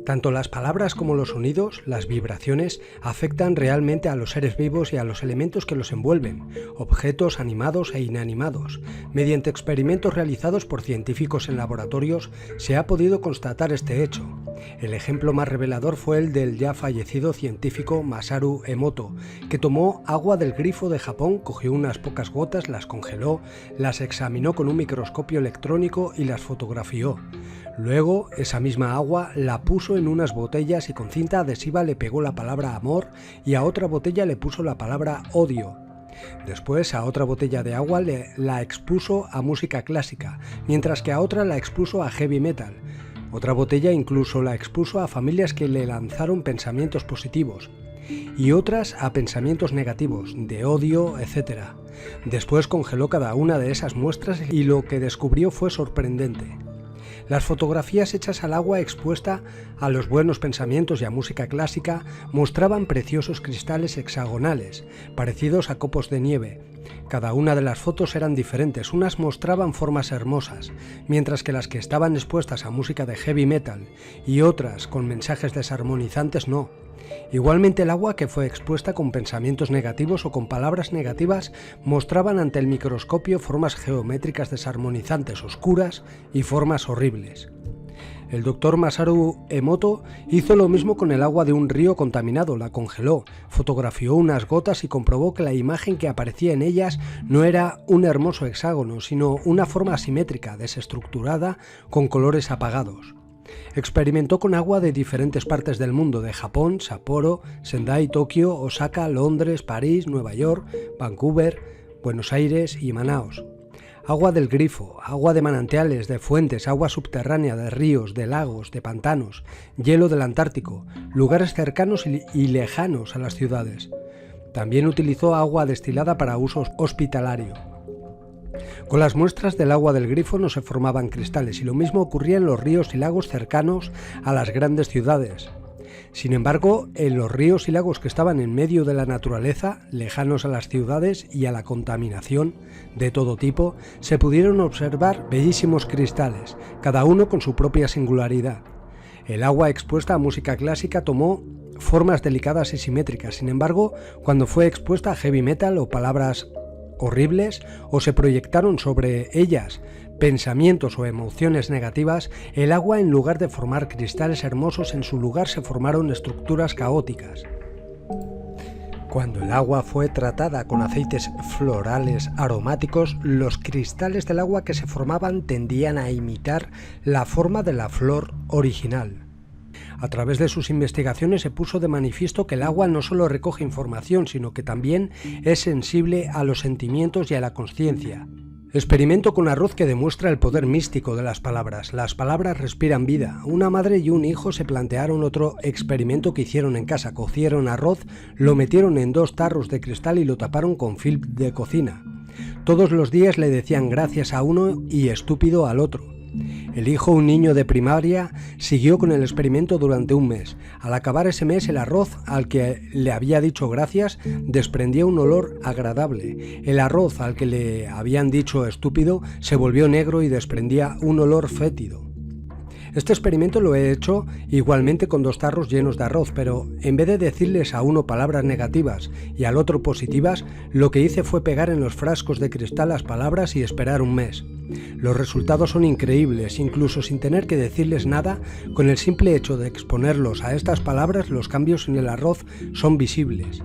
Tanto las palabras como los sonidos, las vibraciones, afectan realmente a los seres vivos y a los elementos que los envuelven, objetos animados e inanimados. Mediante experimentos realizados por científicos en laboratorios se ha podido constatar este hecho. El ejemplo más revelador fue el del ya fallecido científico Masaru Emoto, que tomó agua del grifo de Japón, cogió unas pocas gotas, las congeló, las examinó con un microscopio electrónico y las fotografió. Luego, esa misma agua la puso en unas botellas y con cinta adhesiva le pegó la palabra amor y a otra botella le puso la palabra odio. Después a otra botella de agua la expuso a música clásica, mientras que a otra la expuso a heavy metal. Otra botella incluso la expuso a familias que le lanzaron pensamientos positivos y otras a pensamientos negativos, de odio, etc. Después congeló cada una de esas muestras y lo que descubrió fue sorprendente. Las fotografías hechas al agua expuesta a los buenos pensamientos y a música clásica mostraban preciosos cristales hexagonales, parecidos a copos de nieve. Cada una de las fotos eran diferentes, unas mostraban formas hermosas, mientras que las que estaban expuestas a música de heavy metal y otras con mensajes desarmonizantes no. Igualmente el agua que fue expuesta con pensamientos negativos o con palabras negativas mostraban ante el microscopio formas geométricas desarmonizantes oscuras y formas horribles. El doctor Masaru Emoto hizo lo mismo con el agua de un río contaminado, la congeló, fotografió unas gotas y comprobó que la imagen que aparecía en ellas no era un hermoso hexágono, sino una forma asimétrica, desestructurada, con colores apagados. Experimentó con agua de diferentes partes del mundo, de Japón, Sapporo, Sendai, Tokio, Osaka, Londres, París, Nueva York, Vancouver, Buenos Aires y Manaos. Agua del grifo, agua de manantiales, de fuentes, agua subterránea, de ríos, de lagos, de pantanos, hielo del Antártico, lugares cercanos y lejanos a las ciudades. También utilizó agua destilada para uso hospitalario. Con las muestras del agua del grifo no se formaban cristales y lo mismo ocurría en los ríos y lagos cercanos a las grandes ciudades. Sin embargo, en los ríos y lagos que estaban en medio de la naturaleza, lejanos a las ciudades y a la contaminación de todo tipo, se pudieron observar bellísimos cristales, cada uno con su propia singularidad. El agua expuesta a música clásica tomó formas delicadas y simétricas, sin embargo, cuando fue expuesta a heavy metal o palabras horribles o se proyectaron sobre ellas pensamientos o emociones negativas, el agua, en lugar de formar cristales hermosos, en su lugar se formaron estructuras caóticas. Cuando el agua fue tratada con aceites florales aromáticos, los cristales del agua que se formaban tendían a imitar la forma de la flor original. A través de sus investigaciones se puso de manifiesto que el agua no solo recoge información, sino que también es sensible a los sentimientos y a la consciencia. Experimento con arroz que demuestra el poder místico de las palabras. Las palabras respiran vida. Una madre y un hijo se plantearon otro experimento que hicieron en casa. Cocieron arroz, lo metieron en 2 tarros de cristal y lo taparon con film de cocina. Todos los días le decían gracias a uno y estúpido al otro. El hijo, un niño de primaria, siguió con el experimento durante un mes. Al acabar ese mes, el arroz al que le había dicho gracias desprendía un olor agradable. El arroz al que le habían dicho estúpido se volvió negro y desprendía un olor fétido. Este experimento lo he hecho igualmente con 2 tarros llenos de arroz, pero en vez de decirles a uno palabras negativas y al otro positivas, lo que hice fue pegar en los frascos de cristal las palabras y esperar un mes. Los resultados son increíbles, incluso sin tener que decirles nada, con el simple hecho de exponerlos a estas palabras, los cambios en el arroz son visibles.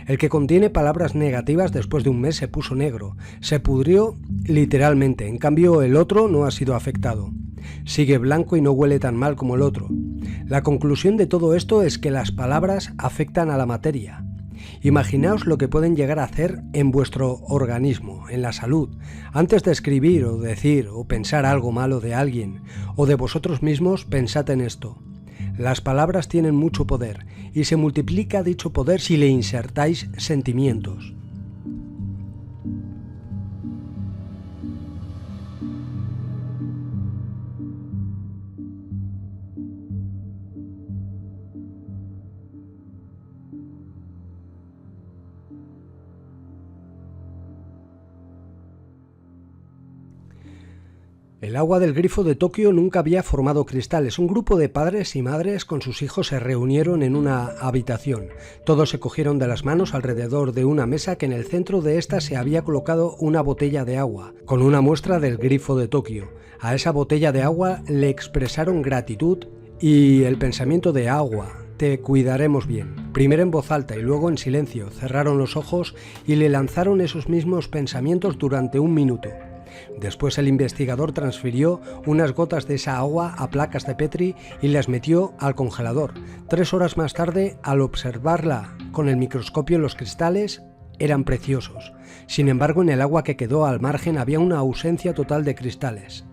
El que contiene palabras negativas después de un mes se puso negro, se pudrió literalmente, en cambio el otro no ha sido afectado. Sigue blanco y no huele tan mal como el otro. La conclusión de todo esto es que las palabras afectan a la materia. Imaginaos lo que pueden llegar a hacer en vuestro organismo, en la salud, antes de escribir o decir o pensar algo malo de alguien o de vosotros mismos. Pensad en esto. Las palabras tienen mucho poder y se multiplica dicho poder si le insertáis sentimientos. El agua del grifo de Tokio nunca había formado cristales. Un grupo de padres y madres con sus hijos se reunieron en una habitación. Todos se cogieron de las manos alrededor de una mesa que en el centro de esta se había colocado una botella de agua, con una muestra del grifo de Tokio. A esa botella de agua le expresaron gratitud y el pensamiento de agua. Te cuidaremos bien. Primero en voz alta y luego en silencio. Cerraron los ojos y le lanzaron esos mismos pensamientos durante 1 minuto. Después el investigador transfirió unas gotas de esa agua a placas de Petri y las metió al congelador. 3 horas más tarde, al observarla con el microscopio, los cristales eran preciosos. Sin embargo, en el agua que quedó al margen había una ausencia total de cristales.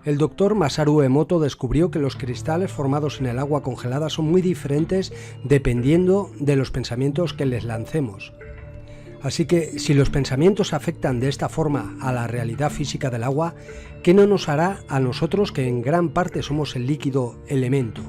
El doctor Masaru Emoto descubrió que los cristales formados en el agua congelada son muy diferentes dependiendo de los pensamientos que les lancemos. Así que, si los pensamientos afectan de esta forma a la realidad física del agua, ¿qué no nos hará a nosotros, que en gran parte somos el líquido elemento?